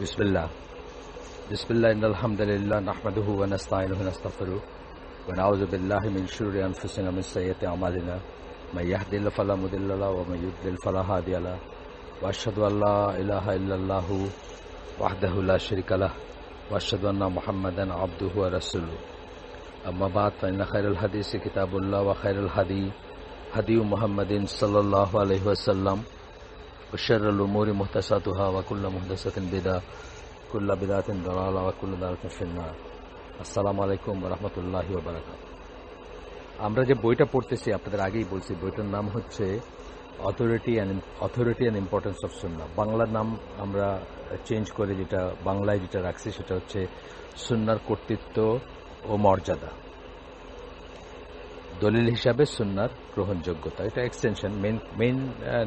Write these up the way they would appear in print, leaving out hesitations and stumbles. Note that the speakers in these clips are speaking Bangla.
बिस्मिल्लाह बिस्मिल्लाह इन्नल हम्दुलिल्लाह नहमदुहु व नस्तईनुहु व नस्तगफिरुहु व नऊज़ु बिल्लाहि मिन शुरूरि अनफुसिना व मिन सय्यिआति अमालिना मन यहदिहिल्लाहु फला मुदिल्ल लहु व मन युद्लिल फला हादिय लहु व अशहदु अल्ला इलाहा इल्लल्लाहु वहदहु ला शरीका लहु व अशहदु अन्ना मुहम्मदन अब्दुहु व रसूलुहु अम्मा बाद फ़इन्न खैरल हदीसि किताबुल्लाह व खैरल हदी हदी मुहम्मदिन सल्लल्लाहु अलैहि वसल्लम व शर्रुल उमूरि मुहदसातुहा व कुल्लु मुहदसातिन बिदअह कुल्लु बिदअतिन दलाला व कुल्लु दलालातिन फिन्नार। আসসালামু আলাইকুম ওয়া রাহমাতুল্লাহি ওয়া বারাকাতুহু। আমরা যে বইটা পড়তেছি আপনাদের আগেই বলছি, বইটার নাম হচ্ছে অথরিটি অ্যান্ড ইম্পর্টেন্স অফ সুন্নাহ। বাংলার নাম আমরা চেঞ্জ করে বাংলায় যেটা রাখছি সেটা হচ্ছে সুন্নাহর কর্তৃত্ব ও মর্যাদা। দলিল হিসাবে সুন্নাহর গ্রহণযোগ্যতা, এটা এক্সটেনশন। মেইন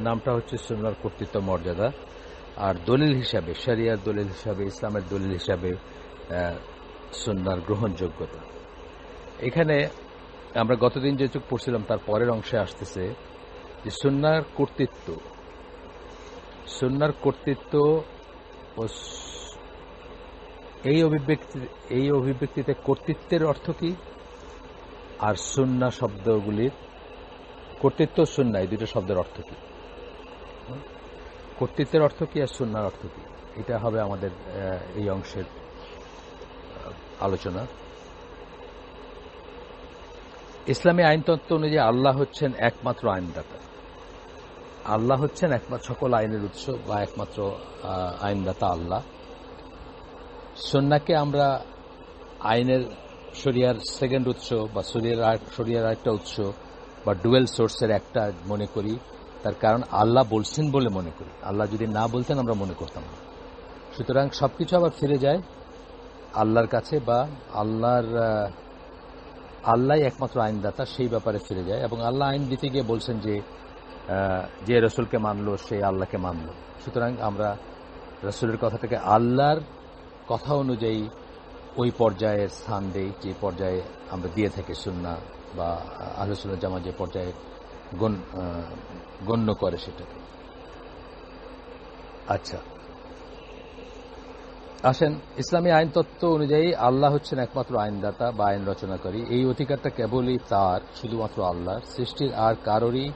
নামটা হচ্ছে সুন্নাহর কর্তৃত্ব মর্যাদা, আর দলিল হিসাবে শরিয়ার দলিল হিসাবে ইসলামের দলিল হিসাবে সুন্নাহর গ্রহণযোগ্যতা। এখানে আমরা গতদিন যেটুকু পড়ছিলাম তার পরের অংশে আসতেছে যে সুন্নাহর কর্তৃত্ব ও এই অভিব্যক্তিতে কর্তৃত্বের অর্থ কি, আর সুন্নাহ শব্দগুলির কর্তৃত্ব সুন্নাহ এই দুটো শব্দের অর্থ কি, কর্তৃত্বের অর্থ কি আর সুন্নাহর অর্থ কি, এটা হবে আমাদের এই অংশের আলোচনা। ইসলামী আইনতত্ত্ব অনুযায়ী আল্লাহ হচ্ছেন একমাত্র আইনদাতা। আল্লাহ হচ্ছেন একমাত্র সকল আইনের উৎস বা একমাত্র আইনদাতা আল্লাহ। সুন্নাহকে আমরা আইনের শরিয়ার সেকেন্ড উৎস বা শরিয়ার আরেকটা উৎস বা ডুয়েল সোর্সের একটা মনে করি। তার কারণ আল্লাহ বলছেন বলে মনে করি, আল্লাহ যদি না বলতেন আমরা মনে করতাম না। সুতরাং সবকিছু আবার ফিরে যায় আল্লাহর কাছে, বা আল্লাহ একমাত্র আইনদাতা, সেই ব্যাপারে ফিরে যায়। এবং আল্লাহ আইন দিতে গিয়ে বলছেন যে রসুলকে মানলো সে আল্লাহকে মানলো। সুতরাং আমরা রসুলের কথাটাকে আল্লাহর কথা অনুযায়ী ওই পর্যায়ের স্থান দেই যে পর্যায়ে আমরা দিয়ে থাকি সুন্নাহ বা আহলে সুন্নাহ জামাত যে পর্যায়ে গণ্য করে সেটাকে। আচ্ছা, আসেন, ইসলামী আইনতত্ত্ব অনুযায়ী আল্লাহ হচ্ছেন একমাত্র আইনদাতা বা আইন রচনাকারী। এই অধিকারটা কেবলই তার, শুধুমাত্র আল্লাহর। সৃষ্টির আর কারোরই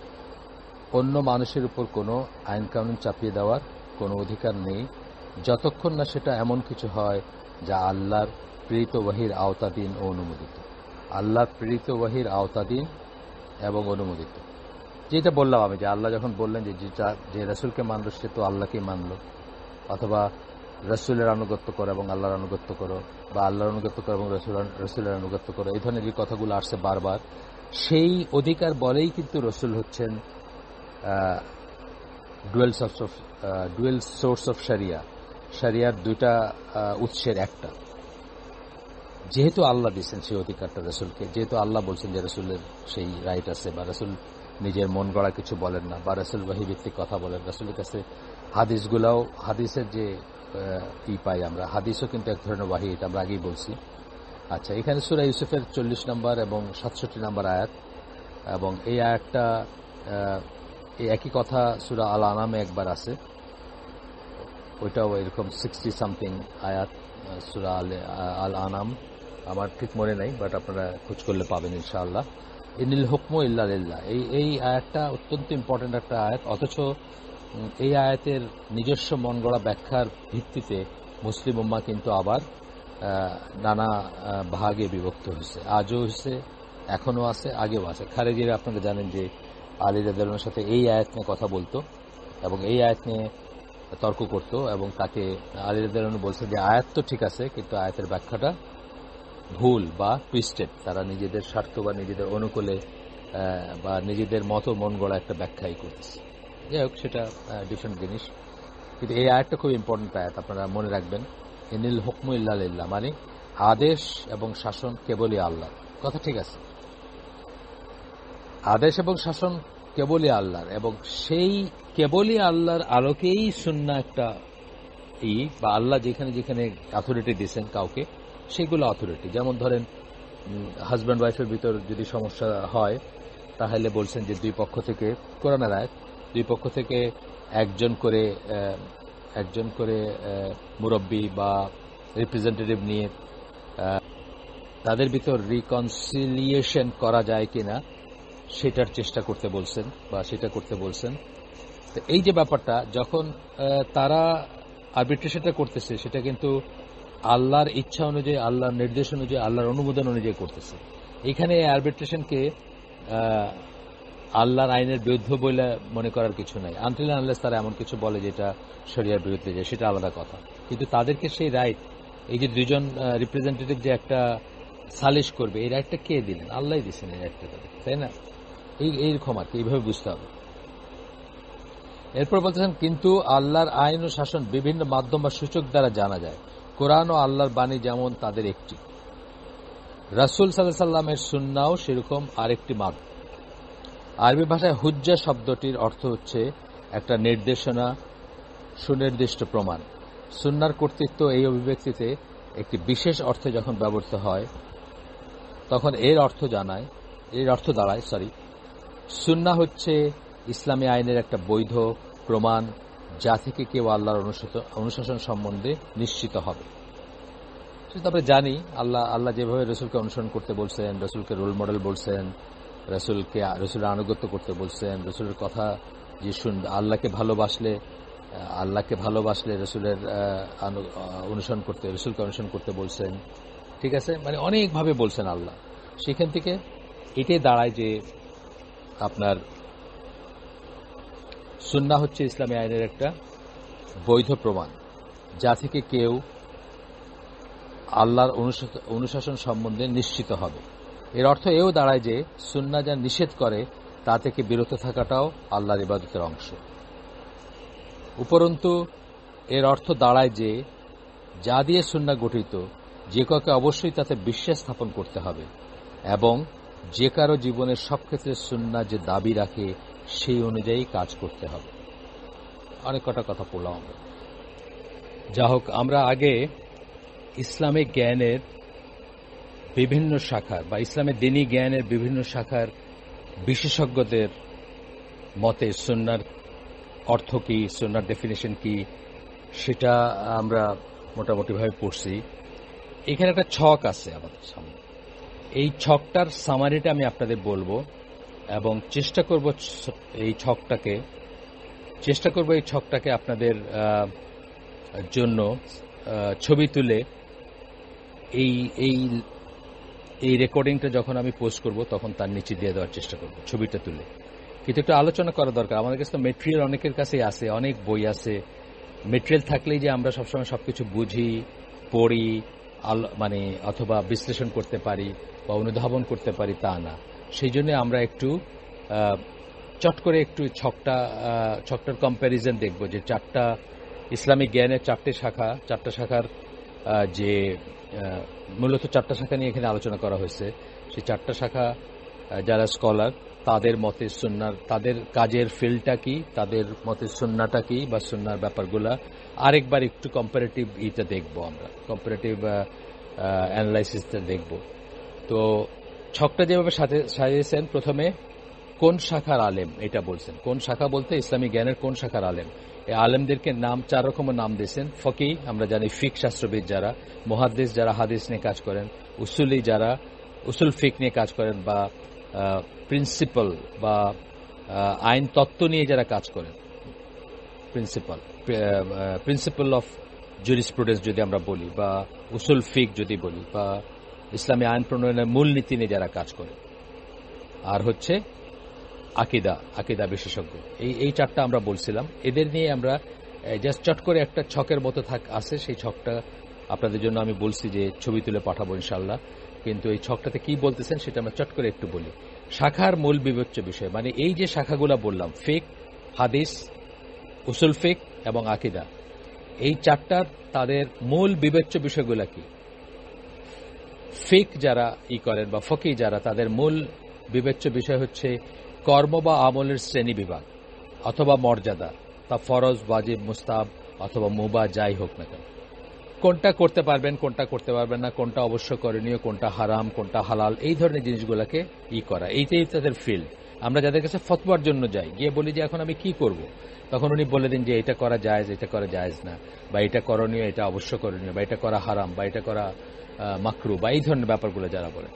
অন্য মানুষের উপর কোনো আইন কানুন চাপিয়ে দেওয়ার কোনো অধিকার নেই, যতক্ষণ না সেটা এমন কিছু হয় যা আল্লাহর প্রেরিত ওয়াহির আওতাধীন ও অনুমোদিত। আল্লাহর প্রেরিত ওয়াহির আওতাধীন এবং অনুমোদিত। যেটা বললাম আমি, যে আল্লাহ যখন বললেন যে রসুলকে মানলো সে তো আল্লাহকেই মানলো, অথবা রসুলের আনুগত্য করো এবং আল্লাহর আনুগত্য করো, বা আল্লাহর আনুগত্য করো এবং রসুলের আনুগত্য করো, এই ধরনের যে কথাগুলো আসছে বারবার, সেই অধিকার বলেই কিন্তু রসুল হচ্ছেন ডুয়েল সোর্স অফ শরিয়ার দুইটা উৎসের একটা। যেহেতু আল্লাহ দিচ্ছেন সেই অধিকারটা রসুলকে, যেহেতু আল্লাহ বলছেন যে রসুলের সেই রাইট আছে, বা রসুল নিজের মন গড়া কিছু বলেন না, বা রসুল ওয়াহিভিত্তিক কথা বলেন, রসুলের কাছে হাদিসের যে পাই আমরা, হাদিসও কিন্তু এক ধরনের ওয়াহি, এটা আমরা আগেই বলছি। আচ্ছা, এখানে সূরা ইউসুফের 40 নম্বর এবং 67 নম্বর আয়াত, এবং এই আয়াতটা এই একই কথা সূরা আল আনামে একবার আছে, ওইটাও এরকম 60 সামথিং আয়াত সূরা আল আনাম, আমার ঠিক মনে নাই, বাট আপনারা খোঁজ করলে পাবেন ইনশাআল্লাহ। ইনিল হুকমু ইল্লা লিল্লাহ, এই আয়াতটা অত্যন্ত ইম্পর্টেন্ট একটা আয়াত। অথচ এই আয়াতের নিজস্ব মন গড়া ব্যাখ্যার ভিত্তিতে মুসলিম উম্মাহ কিন্তু আবার নানা ভাগে বিভক্ত হয়েছে, আজও হয়েছে, এখনও আছে, আগেও আছে। খারেজিরা আপনারা জানেন যে আলী রাদিয়াল্লাহু আনহুর সাথে এই আয়াত নিয়ে কথা বলতো এবং এই আয়াত নিয়ে তর্ক করত, এবং তাকে আলী রাদিয়াল্লাহু আনহু বলছে যে আয়াত তো ঠিক আছে, কিন্তু আয়াতের ব্যাখ্যাটা ভুল বা টুইস্টেড। তারা নিজেদের স্বার্থ বা নিজেদের অনুকূলে বা নিজেদের মতো মন গড়া একটা ব্যাখ্যাই করতেছে। যাই হোক, সেটা ডিফারেন্ট জিনিস, কিন্তু এই আয়াতটা খুব ইম্পর্টেন্ট আয়াত, আপনারা মনে রাখবেন। ইনিল হুকমু ইল্লা লিল্লাহ, মানে আদেশ এবং শাসন কেবলই আল্লাহর। কথা ঠিক আছে, আদেশ এবং শাসন কেবলই আল্লাহর, এবং সেই কেবলই আল্লাহর আলোকেই সুন্নাহ একটা বা আল্লাহ যেখানে যেখানে অথরিটি দিয়েছেন কাউকে, সেগুলো অথরিটি। যেমন ধরেন হাজব্যান্ড ওয়াইফের ভিতর যদি সমস্যা হয়, তাহলে বলছেন যে দুই পক্ষ থেকে, কোরআনের আয়াত, দুই পক্ষ থেকে একজন করে একজন করে মুরব্বী বা রিপ্রেজেন্টেটিভ নিয়ে তাদের ভিতর রিকনসিলিয়েশন করা যায় কিনা সেটার চেষ্টা করতে বলছেন বা সেটা করতে বলছেন। তো এই যে ব্যাপারটা, যখন তারা আরবিট্রেশনটা করতেছে সেটা কিন্তু আল্লাহর ইচ্ছা অনুযায়ী, আল্লাহর নির্দেশ অনুযায়ী, আল্লাহর অনুমোদন অনুযায়ী করতেছে। এখানে আরবিট্রেশনকে আল্লাহর আইনের বিরুদ্ধ বলে মনে করার কিছু নাই, আনটিল আনলেস তারা এমন কিছু বলে যেটা শরিয়ার বিরুদ্ধে যায়, সেটা আলাদা কথা। কিন্তু তাদেরকে সেই রাইট, এই যে দুজন রিপ্রেজেন্টেটিভ যে একটা সালিশ করবে, এই রাইটটা কে দিলেন? আল্লাহ দিচ্ছেন এই রাইটটা তাদের, তাই না? এইরকম আর কি, এইভাবে বুঝতে হবে। এরপর বলতেছেন, কিন্তু আল্লাহর আইন ও শাসন বিভিন্ন মাধ্যম বা সূচক দ্বারা জানা যায়। কোরআন ও আল্লাহর বাণী যেমন তাদের একটি, রাসূল সাল্লাল্লাহু আলাইহি সাল্লামের সুন্নাহও সেরকম আরেকটি মাধ্যম। আরবি ভাষায় হুজ্জা শব্দটির অর্থ হচ্ছে একটা নির্দেশনা, সুনির্দিষ্ট প্রমাণ। সুন্নাহর কর্তৃত্ব এই অভিব্যক্তিতে একটি বিশেষ অর্থে যখন ব্যবহৃত হয় তখন এর অর্থ দাঁড়ায় সুন্নাহ হচ্ছে ইসলামী আইনের একটা বৈধ প্রমাণ, যা থেকে কেউ আল্লাহর অনুশাসন সম্বন্ধে নিশ্চিত হবে। তারপরে জানি আল্লাহ যেভাবে রসুলকে অনুসরণ করতে বলছেন, রসুলকে রোল মডেল বলছেন, রসুলের আনুগত্য করতে বলছেন, রসুলের কথা যে শুনবে, আল্লাহকে ভালোবাসলে রসুলের রসুলকে অনুসরণ করতে বলছেন। ঠিক আছে, মানে অনেকভাবে বলছেন আল্লাহ। সেখান থেকে এটাই দাঁড়ায় যে আপনার সুন্নাহ হচ্ছে ইসলামী আইনের একটা বৈধ প্রমাণ, যা থেকে কেউ আল্লাহর অনুশাসন সম্বন্ধে নিশ্চিত হবে। এর অর্থ এও দাঁড়ায় যে সুন্নাহ যা নিষেধ করে তা থেকে বিরত থাকাটাও আল্লাহর ইবাদতের অংশ। উপরন্তু এর অর্থ দাঁড়ায় যে যা দিয়ে সুন্নাহ গঠিত, যে কাউকে অবশ্যই তাতে বিশ্বাস স্থাপন করতে হবে এবং যে কারো জীবনের সব ক্ষেত্রে সুন্নাহ যে দাবি রাখে সেই অনুযায়ী কাজ করতে হবে। অনেক কটা কথা বললাম আমরা। যা হোক, আমরা আগে ইসলামিক জ্ঞানের বিভিন্ন শাখার বা ইসলামের দ্বীনি জ্ঞানের বিভিন্ন শাখার বিশেষজ্ঞদের মতে সুন্নাহর অর্থ কি, সুন্নাহর ডেফিনেশন কি, সেটা আমরা মোটামুটিভাবে পড়ছি। এখানে একটা ছক আছে আমাদের সামনে, এই ছকটার সামারিটা আমি আপনাদের বলবো এবং চেষ্টা করব এই ছকটাকে আপনাদের জন্য ছবি তুলে এই রেকর্ডিংটা যখন আমি পোস্ট করব তখন তার নিচে দিয়ে দেওয়ার চেষ্টা করব ছবিটা তুলে। কিন্তু একটু আলোচনা করা দরকার। আমাদের কাছে তো মেটেরিয়াল অনেকের কাছেই আছে, অনেক বই আছে। মেটেরিয়াল থাকলেই যে আমরা সবসময় সবকিছু বুঝি, পড়ি, মানে অথবা বিশ্লেষণ করতে পারি বা অনুধাবন করতে পারি তা না। সেই জন্য আমরা একটু চট করে একটু ছকটার কম্প্যারিজন দেখব যে চারটা ইসলামিক জ্ঞানের চারটা শাখার যে মূলত চারটা শাখা নিয়ে এখানে আলোচনা করা হয়েছে। সেই চারটা শাখা যারা স্কলার তাদের মতে সুন্নাহর, তাদের কাজের ফিল্ডটা কি, তাদের মতে সুন্নাহটা কি বা সুন্নাহর ব্যাপারগুলা আরেকবার একটু কম্পারেটিভ দেখব, আমরা কম্পারেটিভ অ্যানালাইসিসটা দেখব। তো ছকটা যেভাবে সাজিয়েছেন, প্রথমে কোন শাখার আলেম এটা বলছেন। কোন শাখা বলতে ইসলামী জ্ঞানের কোন শাখার আলেম। এই আলেমদেরকে চার রকমের নাম দিয়েছেন। ফকি, আমরা জানি ফিক শাস্ত্রবিদ যারা, মুহাদ্দিস যারা হাদিস নিয়ে কাজ করেন, উসুলি যারা উসুল ফিক নিয়ে কাজ করেন বা প্রিন্সিপাল বা আইন তত্ত্ব নিয়ে যারা কাজ করেন, প্রিন্সিপাল অফ জুরিসপ্রুডেন্স যদি আমরা বলি, বা উসুল ফিক যদি বলি, বা ইসলামী আইন প্রণয়নের মূলনীতি নিয়ে যারা কাজ করে। আর হচ্ছে আকিদা বিশেষজ্ঞ। এই চারটা আমরা বলছিলাম। এদের নিয়ে আমরা জাস্ট চট করে একটা ছকের মতো আছে, সেই ছকটা আপনাদের জন্য আমি বলছি যে ছবি তুলে পাঠাবো ইনশাল্লাহ। কিন্তু এই ছকটাতে কি বলতেছেন সেটা আমরা চট করে একটু বলি। শাখার মূল বিবেচ্য বিষয়, মানে এই যে শাখাগুলো বললাম, ফিক, হাদিস, উসুল ফিক এবং আকিদা, এই চারটার তাদের মূল বিবেচ্য বিষয়গুলো কি। ফিক যারা করেন বা ফকি যারা, তাদের মূল বিবেচ্য বিষয় হচ্ছে কর্ম বা আমলের শ্রেণী বিভাগ অথবা মর্যাদা, তা ফরজ, ওয়াজিব, মুস্তাহাব অথবা মুবাহ যাই হোক না কেন, কোনটা করতে পারবেন, কোনটা করতে পারবেন না, কোনটা অবশ্য করণীয়, কোনটা হারাম, কোনটা হালাল, এই ধরনের জিনিসগুলোকে করা, এইটাই তাদের ফিল্ড। আমরা যাদের কাছে ফতোয়ার জন্য যাই, গিয়ে বলি যে এখন আমি কি করব, তখন উনি বলে দিন যে এটা করা জায়েজ, এটা করা জায়েজ না, বা এটা করণীয়, এটা অবশ্য করণীয়, বা এটা করা হারাম, বা এটা করা মাকরু, বা এই ধরনের ব্যাপারগুলো যারা বলে।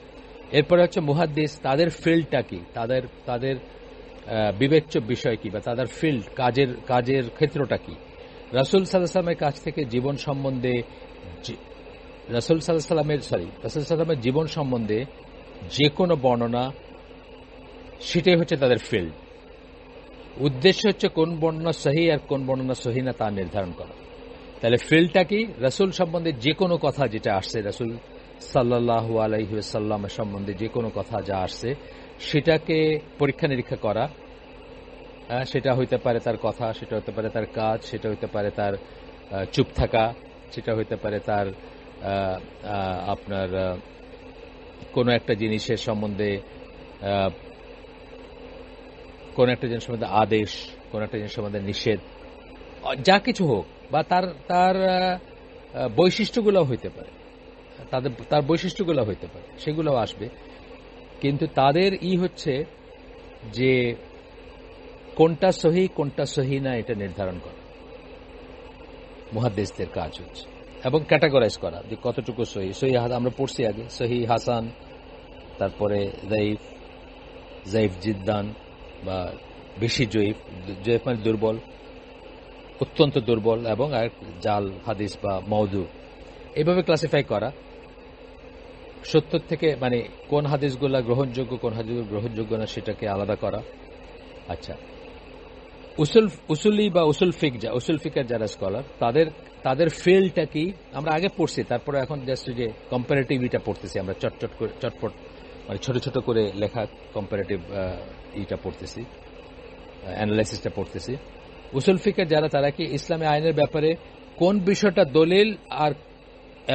এরপরে হচ্ছে মুহাদ্দিস, তাদের ফিল্ডটা কি, তাদের বিবেচ্য বিষয় কি, বা তাদের ফিল্ড কাজের ক্ষেত্রটা কি। রাসূল সাল্লাল্লাহু আলাইহি ওয়াসাল্লামের কাছ থেকে জীবন সম্বন্ধে রাসূল সাল্লাল্লাহু আলাইহি ওয়াসাল্লামের জীবন সম্বন্ধে যে কোনো বর্ণনা, সেটাই হচ্ছে তাদের ফিল্ড। উদ্দেশ্য হচ্ছে কোন বর্ণনা সহি আর কোন বর্ণনা সহি না তা নির্ধারণ করা। তাহলে ফিল্ডটা কি, রাসূল সম্বন্ধে যে কোনো কথা যেটা আসছে, রাসূল সাল্লাল্লাহু আলাইহি ওয়াসাল্লামের সম্বন্ধে যে কোনো কথা যা আসছে সেটাকে পরীক্ষা নিরীক্ষা করা। সেটা হইতে পারে তার কথা, সেটা হতে পারে তার কাজ, সেটা হইতে পারে তার চুপ থাকা, সেটা হইতে পারে তার আপনার কোনো একটা জিনিসের সম্বন্ধে, কোন একটা জিনিস সম্বন্ধে আদেশ, কোন একটা জিনিস সম্বন্ধে নিষেধ, যা কিছু হোক, বা তার বৈশিষ্ট্যগুলো হইতে পারে, তার বৈশিষ্ট্যগুলো হইতে পারে, সেগুলোও আসবে। কিন্তু তাদের হচ্ছে যে কোনটা সহি না এটা নির্ধারণ করা মুহাদ্দিসদের কাজ হচ্ছে, এবং ক্যাটাগরাইজ করা যে কতটুকু সহি। আমরা পড়ছি আগে সহি, হাসান, তারপরে জয়ীফ জিদ্দান, বা বেশি জয়ীফ মানে দুর্বল, অত্যন্ত দুর্বল, এবং আর জাল হাদিস বা মাউদু, এইভাবে ক্লাসিফাই করা। 70 থেকে, মানে কোন হাদিসগুলো গ্রহণযোগ্য, কোন হাদিসগুলো গ্রহণযোগ্য না, সেটাকে আলাদা করা। আচ্ছা, উসুলি বা উসুল ফিকের যারা স্কলার, তাদের ফিল্ডটা কি আমরা আগে পড়ছি, তারপরে এখন জাস্ট যে কম্পারেটিভটা পড়তেছি আমরা, চটপট মানে ছোট ছোট করে লেখা কম্পারেটিভ পড়তেছি, অ্যানালাইসিসটা পড়তেছি। উসুল ফিকের যারা, তারা কি ইসলামী আইনের ব্যাপারে কোন বিষয়টা দলিল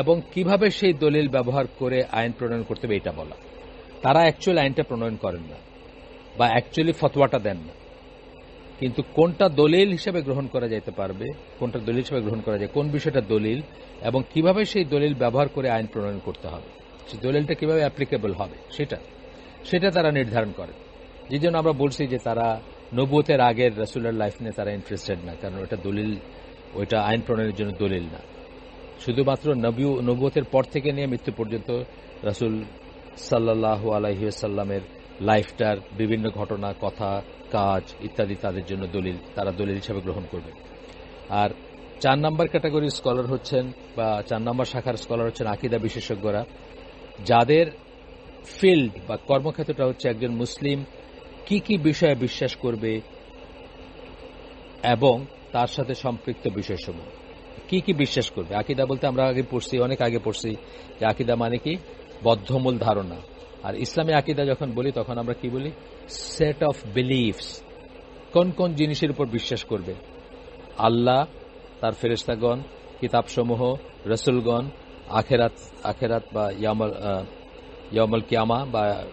এবং কিভাবে সেই দলিল ব্যবহার করে আইন প্রণয়ন করতে হবে এটা বলা। তারা অ্যাকচুয়ালি আইনটা প্রণয়ন করেন না, বা অ্যাকচুয়ালি ফতোয়াটা দেন না, কিন্তু কোনটা দলিল হিসেবে গ্রহণ করা যেতে পারবে, কোনটা দলিল হিসেবে গ্রহণ করা যায়, কোন বিষয়টা দলিল, এবং কিভাবে সেই দলিল ব্যবহার করে আইন প্রণয়ন করতে হবে, সেই দলিলটা কিভাবে অ্যাপ্লিকেবল হবে, সেটা তারা নির্ধারণ করে। যে জন্য আমরা বলছি যে তারা নবুয়তের আগের রাসূলের লাইফ নিয়ে তারা ইন্টারেস্টেড না, কারণ ওটা দলিল, ওইটা আইন প্রণয়নের জন্য দলিল না। শুধুমাত্র নবুয়তের পর থেকে নিয়ে মৃত্যু পর্যন্ত রাসূল সাল্লাল্লাহু আলাইহি ওয়াসাল্লামের লাইফটার বিভিন্ন ঘটনা, কথা, কাজ ইত্যাদি তাদের জন্য দলিল, তারা দলিল হিসাবে গ্রহণ করবে। আর 4 নম্বর ক্যাটাগরির স্কলার হচ্ছেন, বা 4 নম্বর শাখার স্কলার হচ্ছেন আকীদা বিশেষজ্ঞরা, যাদের ফিল্ড বা কর্মক্ষেত্রটা হচ্ছে একজন মুসলিম কি কি বিষয়ে বিশ্বাস করবে এবং তার সাথে সম্পৃক্ত বিষয়সমূহ। কি কি বিশ্বাস করবে। আকীদা বলতে আমরা অনেক আগে পড়ছি যে আকীদা মানে কি, বদ্ধমূল ধারণা। আর ইসলামী আকীদা যখন বলি তখন আমরা কি বলি, সেট অফ বিলিফস। কোন কোন জিনিসের উপর বিশ্বাস করবে, আল্লাহ, তার ফেরেশতাগণ, কিতাবসমূহ, রাসূলগণ, আখেরাত বা ইয়াউমুল কিয়ামা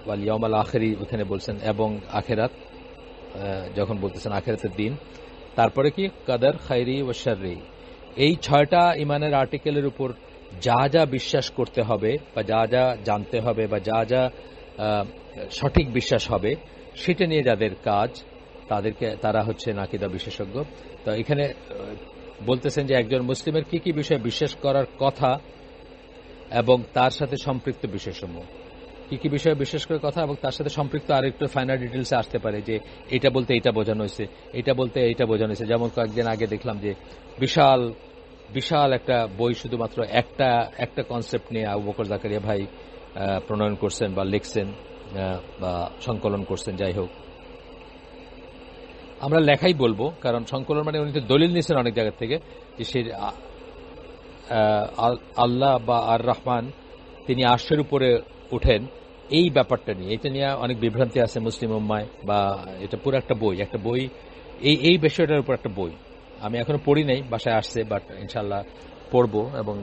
বা ইয়াউমুল আখিরি ওখানে বলছেন, এবং আখেরাত যখন বলতেছেন আখেরাতের দিন। তারপরে কি, কদর, খায়রি ও শাররি। এই 6টা ইমানের আর্টিকেলের উপর যা যা বিশ্বাস করতে হবে, বা যা যা জানতে হবে, বা যা যা সঠিক বিশ্বাস হবে, সেটা নিয়ে যাদের কাজ, তারা হচ্ছে আকীদা বিশেষজ্ঞ। তো এখানে বলতেছেন যে একজন মুসলিমের কি কি বিষয়ে বিশ্বাস করার কথা এবং তার সাথে সম্পৃক্ত বিষয়সমূহ, কি কি বিষয়ে বিশ্বাস করার কথা এবং তার সাথে সম্পৃক্ত আরেকটু ফাইনাল ডিটেলসে আসতে পারে, যে এটা বলতে এটা বোঝানো হয়েছে, এটা বলতে এইটা বোঝানো হয়েছে। যেমন কয়েকদিন আগে দেখলাম যে বিশাল একটা বই শুধুমাত্র একটা কনসেপ্ট নিয়ে আবু বকর জাকারিয়া ভাই প্রণয়ন করছেন, বা লিখছেন, বা সংকলন করছেন। যাই হোক, আমরা লেখাই বলবো, কারণ সংকলন মানে উনি তো দলিল নিয়েছেন অনেক জায়গা থেকে, যে সে আল্লাহ বা আর রহমান তিনি আরশের উপরে উঠেন, এই ব্যাপারটা নিয়ে, এটা নিয়ে অনেক বিভ্রান্তি আছে মুসলিম উম্মায়, বা এটা পুরো একটা বই এই বিষয়টার উপর একটা বই। আমি এখনো পড়ি নাই, বাসায় আসছে, বাট ইনশাল্লাহ পড়বো, এবং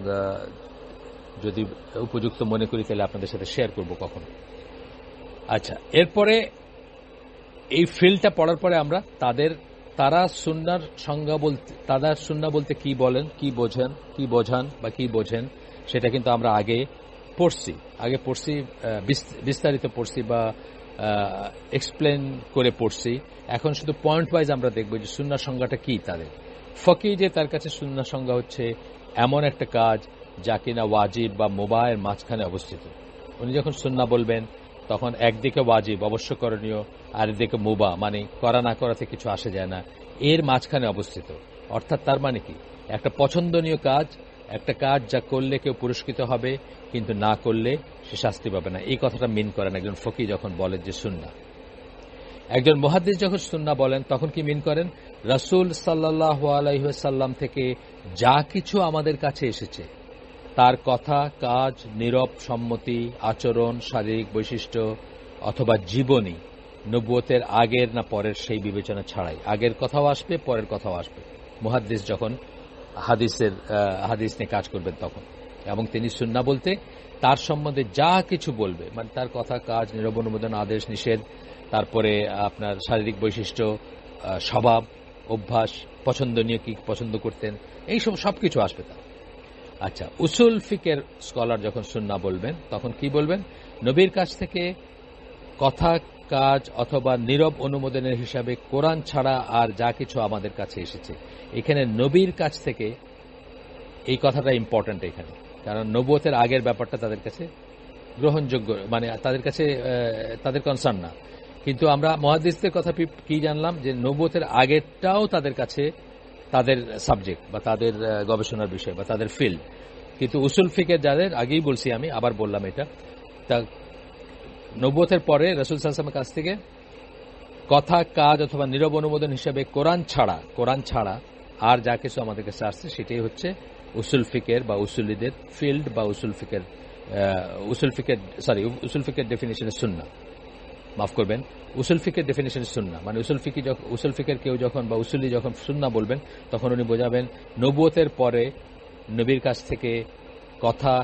যদি উপযুক্ত মনে করি তাহলে আপনাদের সাথে শেয়ার করব কখন। আচ্ছা, এরপরে এই ফিল্ডটা পড়ার পরে আমরা তারা সুন্নাহর সংজ্ঞা বলতে, সুন্নাহ বলতে কি বলেন, কি বোঝান বা কি বোঝেন, সেটা কিন্তু আমরা আগে পড়ছি, বিস্তারিত পড়ছি, বা এক্সপ্লেন করে পড়ছি। এখন শুধু পয়েন্ট ওয়াইজ আমরা দেখব যে সুন্নাহ সংজ্ঞাটা কি তাদের। ফকি যে তার কাছে সুন্নাহ সংজ্ঞা হচ্ছে এমন একটা কাজ যা কিনা ওয়াজিব বা মুবাহের মাঝখানে অবস্থিত। উনি যখন সুন্নাহ বলবেন তখন একদিকে ওয়াজিব অবশ্য করণীয়, আর একদিকে মুবাহ মানে করা না করাতে কিছু আসে যায় না, এর মাঝখানে অবস্থিত। অর্থাৎ তার মানে কি, একটা পছন্দনীয় কাজ, একটা কাজ যা করলে কেউ পুরস্কৃত হবে কিন্তু না করলে সে শাস্তি পাবে না, এই কথাটা মিন করেন একজন ফকি যখন বলেন যে সুন্নাহ। একজন মুহাদ্দিস যখন সুন্নাহ বলেন তখন কি মিন করেন, রাসূল সাল্লাল্লাহু আলাইহি ওয়াসাল্লাম থেকে যা কিছু আমাদের কাছে এসেছে তার কথা, কাজ, নীরব সম্মতি, আচরণ, শারীরিক বৈশিষ্ট্য অথবা জীবনী নবুয়তের আগের না পরের সেই বিবেচনা ছাড়াই। আগের কথাও আসবে, পরের কথাও আসবে মুহাদ্দিস যখন হাদিস নিয়ে কাজ করবেন তখন। এবং তিনি সুন্নাহ বলতে তার সম্বন্ধে যা কিছু বলবে, মানে তার কথা, কাজ, নীরব অনুমোদন, আদেশ, নিষেধ, তারপরে আপনার শারীরিক বৈশিষ্ট্য, স্বভাব, অভ্যাস, পছন্দনীয় কি পছন্দ করতেন, এই সবকিছু আসবে তার। আচ্ছা, উসুল ফিকের স্কলার যখন সুন্নাহ বলবেন তখন কি বলবেন, নবীর কাছ থেকে কথা, কাজ অথবা নীরব অনুমোদনের হিসাবে কোরআন ছাড়া আর যা কিছু আমাদের কাছে এসেছে। এখানে নবীর কাছ থেকে, এই কথাটা ইম্পর্ট্যান্ট এখানে, কারণ নবুয়তের আগের ব্যাপারটা তাদের কাছে গ্রহণযোগ্য, মানে তাদের কাছে তাদের কনসার্ন না। কিন্তু আমরা মুহাদ্দিসদের কথা কি জানলাম, যে নবুয়তের আগেরটাও তাদের কাছে তাদের সাবজেক্ট বা তাদের গবেষণার বিষয় বা তাদের ফিল্ড। কিন্তু উসুল ফিকের যাদের, আগেই বলছি আমি, আবার বললাম এটা, তা নবুয়তের পরে রাসূল সাল্লাল্লাহু আলাইহি ওয়াসাল্লামের কাছ থেকে কথা, কাজ অথবা নীরব অনুমোদন হিসেবে কোরআন ছাড়া আর যা কিছু আমাদের কাছে আসছে সেটাই হচ্ছে উসুল ফিকের বা উসুলিদের ফিল্ড বা উসুল ফিকের ডেফিনিশনের সুন্নাহ। মাফ করবেন, উসুল ফিকের ডেফিনিশন সুন্নাহ মানে উসুল ফিকের কেউ যখন বা উসুলি যখন সুন্নাহ বলবেন তখন উনি বোঝাবেন নবুয়তের পরে নবীর কাছ থেকে কথা,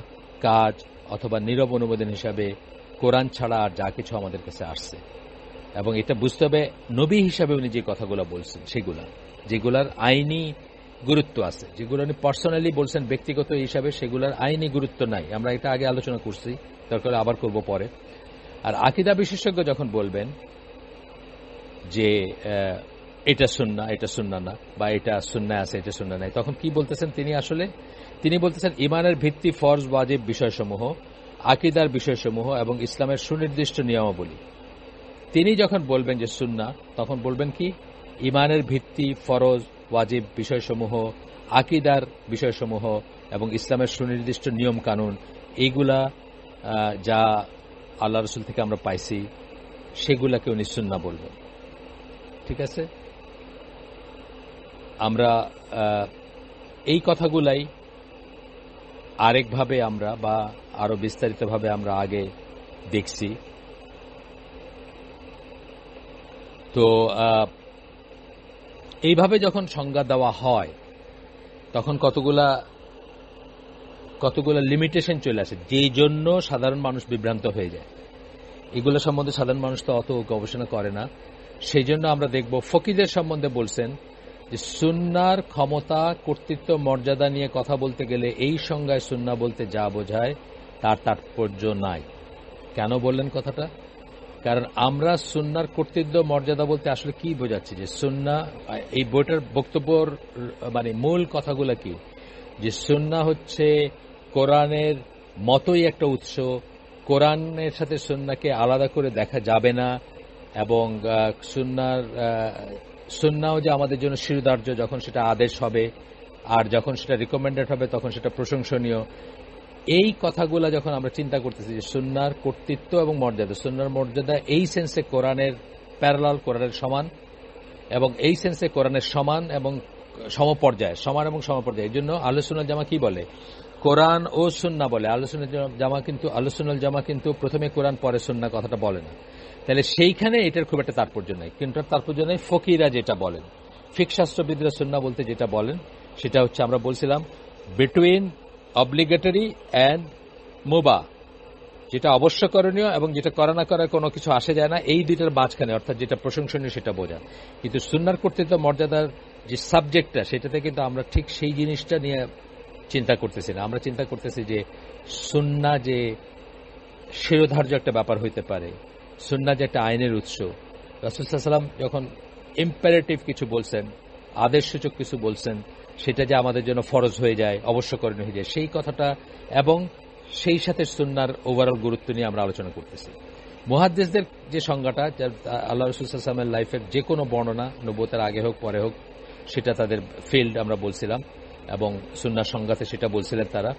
কাজ অথবা নীরব অনুমোদন হিসাবে কোরআন ছাড়া আর যা কিছু আমাদের কাছে আসছে। এবং এটা বুঝতে হবে নবী হিসাবে উনি যে কথাগুলো বলছেন যেগুলার আইনি গুরুত্ব আছে, যেগুলো উনি পার্সোনালি বলছেন ব্যক্তিগত হিসাবে, সেগুলোর আইনি গুরুত্ব নাই। আমরা এটা আগে আলোচনা করছি, দরকার আবার করব পরে। আর আকীদা বিশেষজ্ঞ যখন বলবেন যে এটা সুন্নাহ না, বা এটা সুন্নাহ আছে এটা সুন্নাহ নাই, তখন কি বলতেছেন তিনি বলতেছেন ইমানের ভিত্তি, ফরজ, ওয়াজিব বিষয়সমূহ, আকীদার বিষয়সমূহ এবং ইসলামের সুনির্দিষ্ট নিয়মাবলী। তিনি যখন বলবেন যে সুন্নাহ, তখন বলবেন কি, ইমানের ভিত্তি, ফরজ, ওয়াজিব বিষয়সমূহ, আকীদার বিষয়সমূহ এবং ইসলামের সুনির্দিষ্ট নিয়ম কানুন, এইগুলা যা আল্লাহ রাসূল থেকে আমরা পাইছি সেগুলাকে উনি সুন্নাহ বলবেন। ঠিক আছে, আমরা এই কথাগুলাই আরেকভাবে আমরা বা আরো বিস্তারিতভাবে আমরা আগে দেখছি। তো এইভাবে যখন সংজ্ঞা দেওয়া হয় তখন কতগুলা লিমিটেশন চলে আসে, যেই জন্য সাধারণ মানুষ বিভ্রান্ত হয়ে যায়। এগুলো সম্বন্ধে সাধারণ মানুষ তো অত গবেষণা করে না। সেই জন্য আমরা দেখব ফকিদের সম্বন্ধে বলছেন যে সুন্নাহর ক্ষমতা, কর্তৃত্ব, মর্যাদা নিয়ে কথা বলতে গেলে এই সংজ্ঞায় সুন্নাহ বলতে যা বোঝায় তার তাৎপর্য নাই। কেন বললেন কথাটা? কারণ আমরা সুন্নাহর কর্তৃত্ব, মর্যাদা বলতে আসলে কি বোঝাচ্ছি, যে সুন্নাহ, এই বইটার বক্তব্যর মানে মূল কথাগুলো কি, যে সুন্নাহ হচ্ছে কোরআনের মতোই একটা উৎস, কোরআনের সাথে সুন্নাহকে আলাদা করে দেখা যাবে না, এবং সুন্নাহ যে আমাদের জন্য শিরোধার্য, যখন সেটা আদেশ হবে আর যখন সেটা রিকমেন্ডেড হবে তখন সেটা প্রশংসনীয়। এই কথাগুলো যখন আমরা চিন্তা করতেছি যে সুন্নাহর কর্তৃত্ব এবং মর্যাদা, সুন্নাহর মর্যাদা এই সেন্সে কোরআনের প্যারালাল, কোরআনের সমান, এবং এই সেন্সে কোরআনের সমান এবং সমপর্যায়, সমান এবং সমপর্যায়। এই জন্য আহলে সুন্নাত জামা কি বলে, কোরআন ও সুন্নাহ বলে। আহলে সুন্নাত জামা কিন্তু প্রথমে কোরআন পরে সুন্নাহ কথাটা বলে না। তাহলে সেইখানে এটার খুব একটা তাৎপর্য নাই। কিন্তু তাৎপর্য নেই ফকিরা যেটা বলেন, ফিকহ শাস্ত্রবিদরা সুন্নাহ বলতে যেটা বলেন সেটা হচ্ছে, আমরা বলছিলাম, বিটুইন অব্লিগেটরি অ্যান্ড মুবাহ, যেটা অবশ্যকরণীয় এবং যেটা করা না করার কোনো কিছু আসে যায় না, এই দুইটার মাঝখানে, অর্থাৎ যেটা প্রশংসনীয় সেটা বোঝা। কিন্তু সুন্নাহর কর্তৃত্ব, মর্যাদার যে সাবজেক্টটা, সেটাতে কিন্তু আমরা ঠিক সেই জিনিসটা নিয়ে চিন্তা করতেছি না। আমরা চিন্তা করতেছি যে সুন্নাহ যে শিরোধার্য একটা ব্যাপার হইতে পারে, সুন্নাহ যে একটা আইনের উৎস, রাসূল সাল্লাল্লাহু আলাইহি ওয়াসাল্লাম যখন ইম্পারেটিভ কিছু বলছেন, আদেশসূচক কিছু বলছেন, সেটা যে আমাদের জন্য ফরজ হয়ে যায়, অবশ্যকরণীয় হয়ে যায়, সেই কথাটা এবং সেই সাথে সুন্নাহর ওভারঅল গুরুত্ব নিয়ে আমরা আলোচনা করতেছি। মুহাদ্দিসদের যে সংজ্ঞাটা, আল্লাহ রাসূল সাল্লাল্লাহু আলাইহি ওয়াসাল্লামের লাইফের যে কোনো বর্ণনা, নবুয়তের আগে হোক পরে হোক, সেটা তাদের ফিল্ড আমরা বলছিলাম, এবং সুন্নাহর সংজ্ঞাতে সেটা বলছিলেন তারা।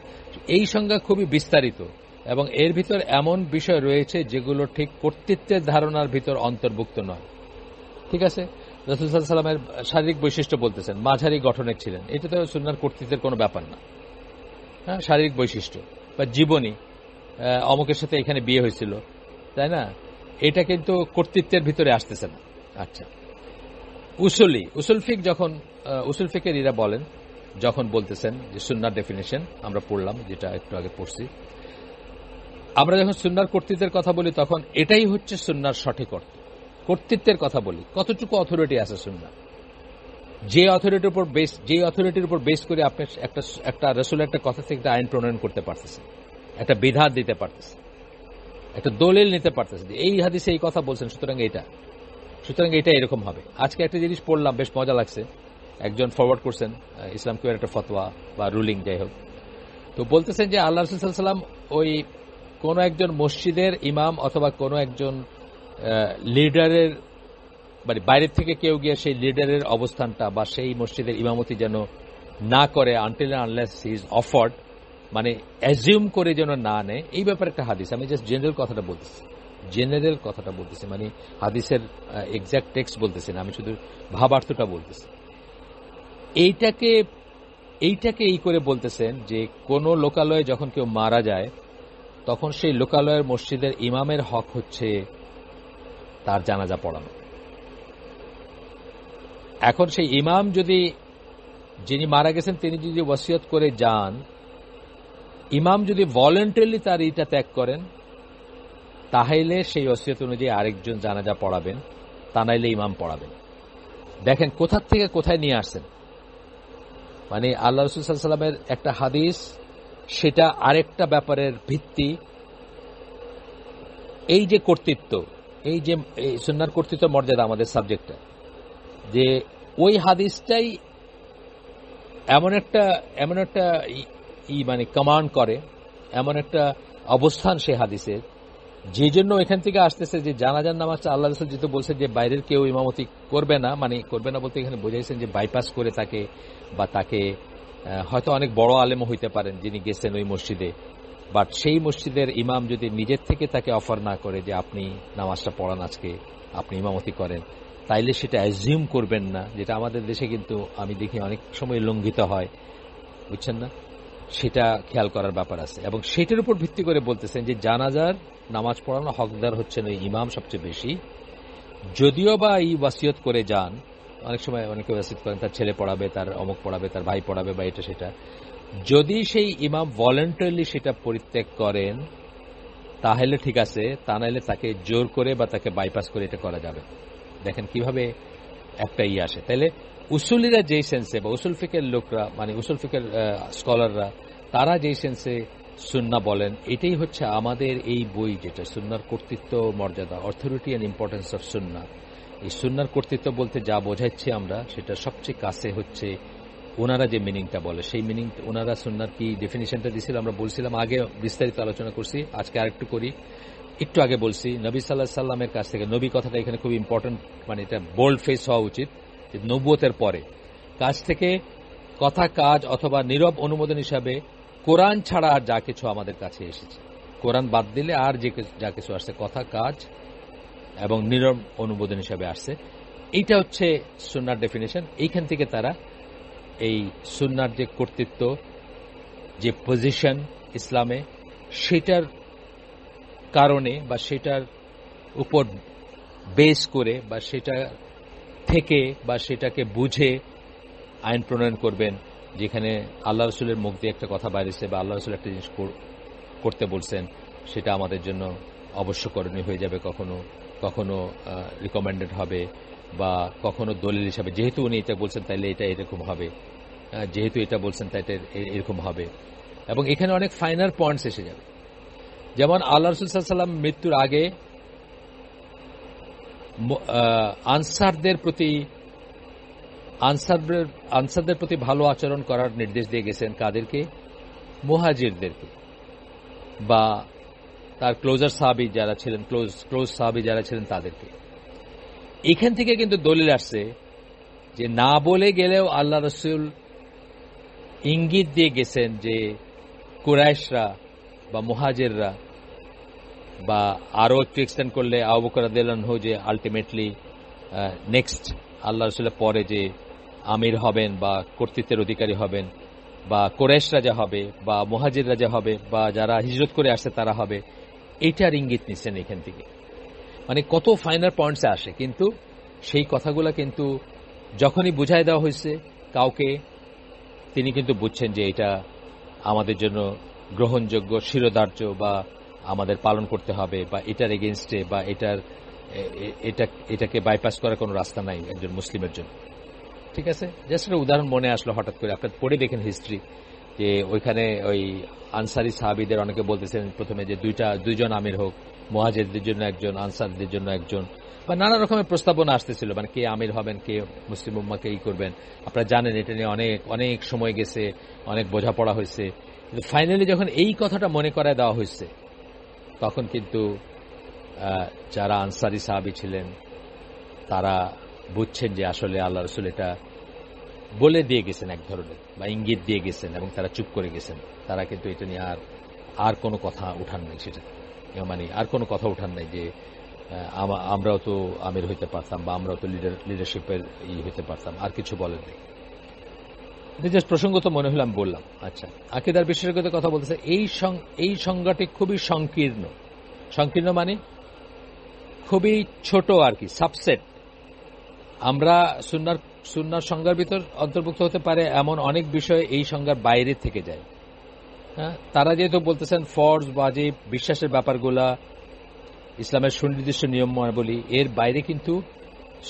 এই সংজ্ঞা খুবই বিস্তারিত এবং এর ভিতর এমন বিষয় রয়েছে যেগুলো ঠিক কর্তৃত্বের ধারণার ভিতর অন্তর্ভুক্ত নয়। ঠিক আছে, রাসূল সাল্লাল্লাহু আলাইহি ওয়াসাল্লামের শারীরিক বৈশিষ্ট্য বলতেছেন, মাঝারি গঠনের ছিলেন, এটা তো সুন্নাহর কর্তৃত্বের কোনো ব্যাপার না। হ্যাঁ, শারীরিক বৈশিষ্ট্য বা জীবনী, অমুকের সাথে এখানে বিয়ে হয়েছিল, তাই না, এটা কিন্তু কর্তৃত্বের ভিতরে আসতেছে না। আচ্ছা, উসুল ফিকের এরা বলেন, যখন বলতেছেন যে সুন্নাহর ডেফিনেশন আমরা পড়লাম, যেটা একটু আগে পড়ছি, আমরা যখন সুন্নাহর কর্তৃত্বের কথা বলি তখন এটাই হচ্ছে সুন্নাহর সঠিক অর্থ। কর্তৃত্বের কথা বলি, কতটুকু অথরিটি আছে সুন্নাহ, যে অথরিটির উপর বেস করে আপনি একটা রাসূলের একটা কথা থেকে একটা আইন প্রণয়ন করতে পারতেছেন, একটা বিধান দিতে পারতেছেন, একটা দলিল নিতে পারতেছেন যে এই হাদিসে এই কথা বলছেন, সুতরাং এটা এরকম হবে। আজকে একটা জিনিস পড়লাম, বেশ মজা লাগছে, একজন ফরওয়ার্ড করছেন ইসলাম কিউর একটা ফতোয়া বা রুলিং, যাই হোক, তো বলতেছেন যে আল্লাহ রাসূল সাল্লাল্লাহু আলাইহি ওয়াসাল্লাম ওই কোন একজন মসজিদের ইমাম অথবা কোন একজন লিডারের, মানে বাইরের থেকে কেউ গিয়ে সেই লিডারের অবস্থানটা বা সেই মসজিদের ইমামতি যেন না করে until unless he is offered, মানে অ্যাজিউম করে যেন না নেয়, এই ব্যাপারে একটা হাদিস। আমি জাস্ট জেনারেল কথাটা বলতেছি, মানে হাদিসের এক্সাক্ট টেক্সট বলতেছি না, আমি শুধু ভাবার্থটা বলতেছি। এইটাকে এই করে বলতেছেন যে কোন লোকালয়ে যখন কেউ মারা যায় তখন সেই লোকালয়ের মসজিদের ইমামের হক হচ্ছে তার জানাজা পড়ানো। এখন সেই ইমাম যিনি মারা গেছেন তিনি যদি ওয়াসিয়ত করে যান, ইমাম যদি ভলেন্টারিলি তার এটা ত্যাগ করেন, তাহলে সেই ওয়াসিয়ত অনুযায়ী আরেকজন জানাজা পড়াবেন, তা নাইলে ইমাম পড়াবেন। দেখেন কোথা থেকে কোথায় নিয়ে আসছেন, মানে আল্লাহ রাসূল সাল্লাল্লাহু আলাইহি ওয়াসাল্লামের একটা হাদিস, সেটা আরেকটা ব্যাপারের ভিত্তি। এই যে কর্তৃত্ব, এই যে সুন্নাহর কর্তৃত্ব মর্যাদা, আমাদের সাবজেক্টটা, যে ওই হাদিসটাই এমন একটা মানে কমান্ড করে, এমন একটা অবস্থান সে হাদিসের, যে জন্য এখান থেকে আসতেছে যে জানাজার নামাজটা আল্লাহ রাসূল যেহেতু বলছেন যে বাইরের কেউ ইমামতি করবে না, মানে করবে না বলতে এখানে বোঝাইছেন যে বাইপাস করে তাকে হয়তো অনেক বড় আলেমও হইতে পারেন যিনি গেছেন ওই মসজিদে, বাট সেই মসজিদের ইমাম যদি নিজের থেকে তাকে অফার না করে যে আপনি নামাজটা পড়ান, আজকে আপনি ইমামতি করেন, তাইলে সেটা অ্যাজিউম করবেন না, যেটা আমাদের দেশে কিন্তু আমি দেখি অনেক সময় লঙ্ঘিত হয়, বুঝছেন না, সেটা খেয়াল করার ব্যাপার আছে। এবং সেটার উপর ভিত্তি করে বলতেছেন যে জানাজার নামাজ পড়ানো হকদার হচ্ছেন ওই ইমাম সবচেয়ে বেশি, যদিও বা এই ওয়াসিয়ত করে যান, অনেক সময় অনেকে ওয়াসিয়ত করেন তার ছেলে পড়াবে, তার অমুক পড়াবে, তার ভাই পড়াবে বা এটা সেটা, যদি সেই ইমাম ভলেন্টারিলি সেটা পরিত্যাগ করেন তাহলে ঠিক আছে, তা নাহলে তাকে জোর করে বা তাকে বাইপাস করে এটা করা যাবে। দেখেন কিভাবে একটা আসে। তাহলে উসুলিরা যেই সেন্সে বা উসুল ফিকের লোকরা, মানে উসুল ফিকের স্কলাররা, তারা যেই সেন্সে সুন্নাহ বলেন, এটাই হচ্ছে আমাদের এই বই, যেটা সুন্নাহর কর্তৃত্ব মর্যাদা, অথরিটি অ্যান্ড ইম্পর্টেন্স অফ সুন্নাহ। এই সুন্নাহর কর্তৃত্ব বলতে যা বোঝাচ্ছি আমরা, সেটা সবচেয়ে কাছে হচ্ছে ওনারা যে মিনিংটা বলে, সেই মিনিং ওনারা সুন্নাহর কি ডেফিনিশনটা দিয়েছিল আমরা বলছিলাম, আগে বিস্তারিত আলোচনা করছি, আজকে আরেকটু করি। একটু আগে বলছি নবী সাল্লাল্লাহু আলাইহি সাল্লামের কাছ থেকে, নবী কথাটা এখানে খুব ইম্পর্টেন্ট, মানে এটা বোল্ড ফেস হওয়া উচিত, যে নবুয়তের পরে কাছ থেকে কথা, কাজ অথবা নীরব অনুমোদন হিসাবে কোরআন ছাড়া আর যা কিছু আমাদের কাছে এসেছে, কোরআন বাদ দিলে আর যা কিছু আসছে, কথা, কাজ এবং নীরব অনুমোদন হিসাবে আসছে, এইটা হচ্ছে সুন্নাহর ডেফিনেশন। এইখান থেকে তারা এই সুন্নাহর যে কর্তৃত্ব, যে পজিশন ইসলামে, সেটার কারণে বা সেটার উপর বেস করে বা সেটা থেকে বা সেটাকে বুঝে আইন প্রণয়ন করবেন, যেখানে আল্লাহ রাসূলের মুখ দিয়ে একটা কথা বাইরেছে বা আল্লাহ রাসূল একটা জিনিস করতে বলছেন, সেটা আমাদের জন্য অবশ্যকরণীয় হয়ে যাবে, কখনো কখনো রিকমেন্ডেড হবে, বা কখনো দলিল হিসাবে, যেহেতু উনি এটা বলছেন তাইলে এটা এরকম হবে, যেহেতু এটা বলছেন তাই এটা এরকম হবে। এবং এখানে অনেক ফাইনাল পয়েন্টস এসে যাবে, যেমন আল্লাহ রাসূল সাল্লাল্লাহু আলাইহি ওয়াসাল্লাম মৃত্যুর আগে আনসারদের প্রতি ভালো আচরণ করার নির্দেশ দিয়ে গেছেন কাদেরকে? মুহাজিরদেরকে, বা তার ক্লোজার সাহাবী যারা ছিলেন, ক্লোজ সাহাবী যারা ছিলেন তাদেরকে। এখান থেকে কিন্তু দলিল আসছে যে না বলে গেলেও আল্লাহ রাসূল ইঙ্গিত দিয়ে গেছেন যে কুরাইশরা বা মুহাজিররা, বা আরো একটু এক্সটেন্ড করলে আবু বকর রাদিয়াল্লাহু আনহু, যে আলটিমেটলি নেক্সট আল্লাহ রাসূলের পরে যে আমির হবেন বা কর্তৃত্বের অধিকারী হবেন, বা কুরাইশরা যা হবে, বা মুহাজিররা যা হবে, বা যারা হিজরত করে আসছে তারা হবে, এইটার ইঙ্গিত নিচ্ছেন এখান থেকে। মানে কত ফাইনাল পয়েন্টসে আসে, কিন্তু সেই কথাগুলো কিন্তু যখনই বুঝাই দেওয়া হয়েছে কাউকে, তিনি কিন্তু বুঝছেন যে এটা আমাদের জন্য গ্রহণযোগ্য, শিরোধার্য, বা আমাদের পালন করতে হবে, বা এটার এগেনস্টে, বা এটাকে বাইপাস করার কোনো রাস্তা নাই একজন মুসলিমের জন্য। ঠিক আছে, জাস্ট একটা উদাহরণ মনে আসলো হঠাৎ করে। আপনার পড়ে দেখেন হিস্ট্রি, যে ওইখানে ওই আনসারি সাহাবীদের অনেকে বলতেছেন প্রথমে যে দুইজন আমির হোক, মুহাজিরদের জন্য একজন, আনসারদের জন্য একজন, বা নানা রকমের প্রস্তাবনা আসতেছিল, মানে কে আমির হবেন, কে মুসলিম উম্মাহকে করবেন। আপনারা জানেন এটা নিয়ে অনেক অনেক সময় গেছে, অনেক বোঝাপড়া হয়েছে, কিন্তু ফাইনালি যখন এই কথাটা মনে করায় দেওয়া হয়েছে, তখন কিন্তু যারা আনসারি সাহাবী ছিলেন তারা বুঝছেন যে আসলে আল্লাহ রাসূল এটা বলে দিয়ে গেছেন এক ধরনের, বা ইঙ্গিত দিয়ে গেছেন, এবং তারা চুপ করে গেছেন। তারা কিন্তু এটা নিয়ে আর কোনো কথা উঠান নাই, সেটা মানে আর কোনো কথা উঠান নাই যে আমরাও তো আমির হইতে পারতাম, বা আমরাও তো লিডারশিপের হইতে পারতাম, আর কিছু বলেন নাই। এটা জাস্ট প্রসঙ্গত মনে হলো, আমি বললাম। আচ্ছা, আকীদার বিশেষজ্ঞদের কথা বলতেছে, এই সংজ্ঞাটি খুবই সংকীর্ণ মানে খুবই ছোট আর কি, সাবসেট। আমরা সুন্নাহর সংজ্ঞার ভিতর অন্তর্ভুক্ত হতে পারে এমন অনেক বিষয় এই সংজ্ঞার বাইরে থেকে যায়। হ্যাঁ, তারা যেহেতু বলতেছেন ফরজ, ওয়াজিব, বিশ্বাসের ব্যাপারগুলা, ইসলামের সুনির্দিষ্ট নিয়মাবলী, এর বাইরে কিন্তু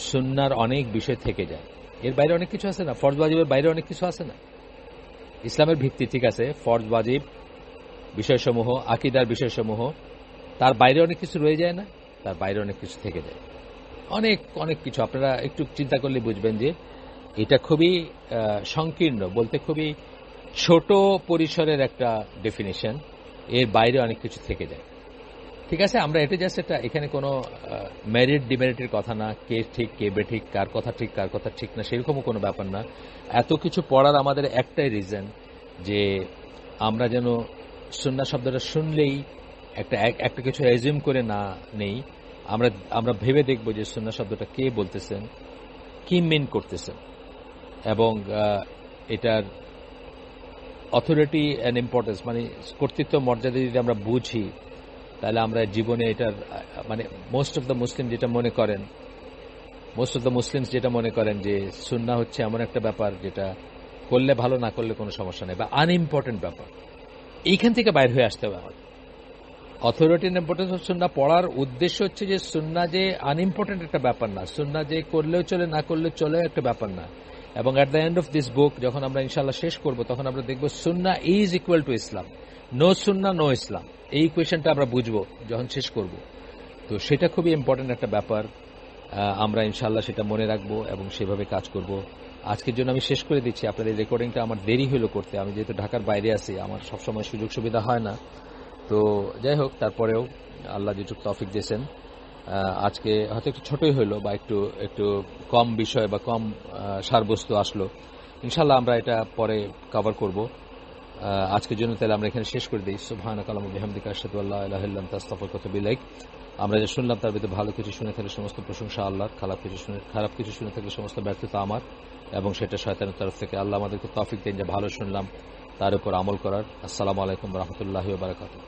সুন্নাহর অনেক বিষয় থেকে যায়। এর বাইরে অনেক কিছু আছে না, ফরজ ওয়াজিবের বাইরে অনেক কিছু আছে না। ইসলামের ভিত্তি ঠিক আছে, ফরজ ওয়াজিব বিষয়সমূহ, আকীদার বিষয়সমূহ, তার বাইরে অনেক কিছু রয়ে যায় না, তার বাইরে অনেক কিছু থেকে যায়, অনেক অনেক কিছু। আপনারা একটু চিন্তা করলে বুঝবেন যে এটা খুবই সংকীর্ণ, বলতে খুবই ছোট পরিসরের একটা ডেফিনেশন, এর বাইরে অনেক কিছু থেকে যায়। ঠিক আছে, আমরা এটা জাস্ট এটা, এখানে কোনো মেরিট ডিমেরিটের কথা না, কে ঠিক কে বেঠিক, কার কথা ঠিক কার কথা ঠিক না, সেরকমও কোনো ব্যাপার না। এত কিছু পড়ার আমাদের একটাই রিজন, যে আমরা যেন সুন্নাহ শব্দটা শুনলেই একটা কিছু অ্যাজিউম করে না নেই, আমরা ভেবে দেখব যে সুন্নাহ শব্দটা কে বলতেছেন, কি মিন করতেছেন, এবং এটার অথরিটি অ্যান্ড ইম্পর্টেন্স, মানে কর্তৃত্ব মর্যাদা যদি আমরা বুঝি, তাহলে আমরা জীবনে এটার মানে মোস্ট অফ দ্য মুসলিমস যেটা মনে করেন যে সুন্নাহ হচ্ছে এমন একটা ব্যাপার যেটা করলে ভালো, না করলে কোনো সমস্যা নেই, বা আনইম্পর্টেন্ট ব্যাপার, এইখান থেকে বাইর হয়ে আসতে হবে আমাদের। অথরিটি অ্যান্ড ইম্পর্টেন্স অফ সুন্নাহ পড়ার উদ্দেশ্য হচ্ছে যে সুন্নাহ যে আনইম্পর্টেন্ট একটা ব্যাপার না, সুন্নাহ যে করলেও চলে, না করলেও চলে একটা ব্যাপার না। এবং at the end of this book যখন আমরা ইনশাআল্লাহ শেষ করব, তখন আমরা দেখব সুন্নাহ is equal to Islam, no সুন্নাহ নো ইসলাম। এই কোয়েশ্চেনটা আমরা বুঝবো যখন শেষ করব। তো সেটা খুবই ইম্পর্টেন্ট একটা ব্যাপার, আমরা ইনশাআল্লাহ সেটা মনে রাখবো এবং সেভাবে কাজ করব। আজকের জন্য আমি শেষ করে দিচ্ছি। আপনাদের এই রেকর্ডিংটা আমার দেরি হলো করতে, আমি যেহেতু ঢাকার বাইরে আছি, আমার সবসময় সুযোগ সুবিধা হয় না। তো যাই হোক, তারপরেও আল্লাহ যেটুকু তৌফিক দিয়েছেন, আজকে হয়তো একটু ছোটই হইলো, বা একটু কম বিষয় বা কম সারবস্তু আসলো। ইনশাআল্লাহ আমরা এটা পরে কভার করব। আজকের জন্য তাহলে আমরা এখানে শেষ করে দিই। সুবহানাকাল্লাহুম্মা ওয়া বিহামদিকা আশহাদু আল্লা ইলাহা ইল্লা আনতা আস্তাগফিরুকা ওয়া আতুবু ইলাইক। আমরা যে শুনলাম তার ভিতরে ভালো কিছু শুনে থাকলে সমস্ত প্রশংসা আল্লাহর, খারাপ কিছু শুনে থাকলে সমস্ত ব্যর্থতা আমার, এবং সেটা শয়তানের তরফ থেকে। আল্লাহ আমাদেরকে তৌফিক দেন যে ভালো শুনলাম তার উপর আমল করার। আসসালামু আলাইকুম ওয়া রাহমাতুল্লাহি ওয়া বারাকাতুহু।